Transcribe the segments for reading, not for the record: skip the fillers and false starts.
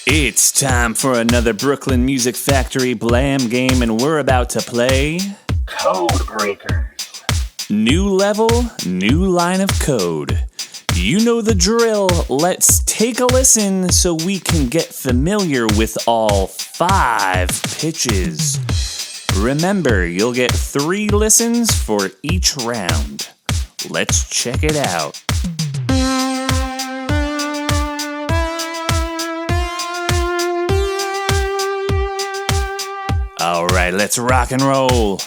It's time for another Brooklyn Music Factory Blam game, and we're about to play Code Breakers. New level, new line of code. You know the drill. Let's take a listen so we can get familiar with all 5 pitches. Remember, you'll get 3 listens for each round. Let's check it out. All right, let's rock and roll.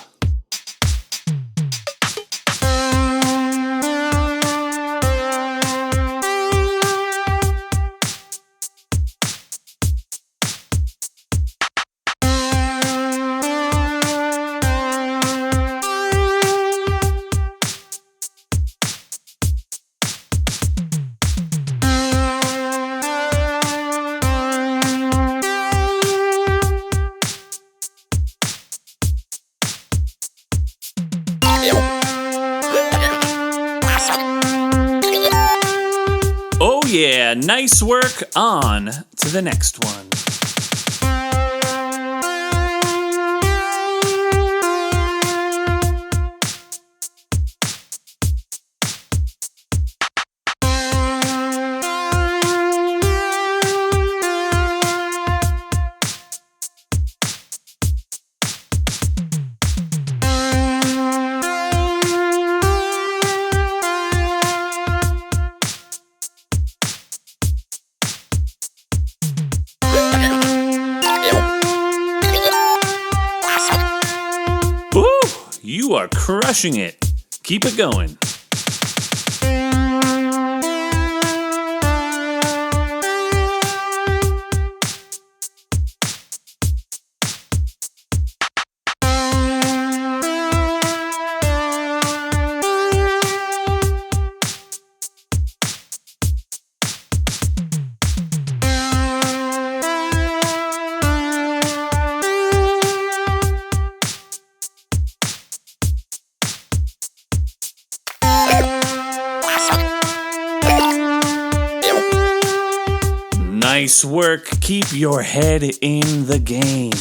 Oh yeah, nice work. On to the next one. You are crushing it. Keep it going. Nice work. Keep your head in the game.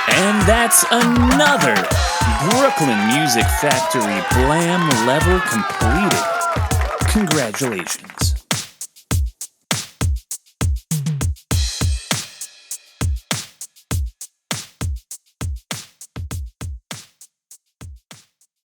And that's another Brooklyn Music Factory Blam level completed. Congratulations.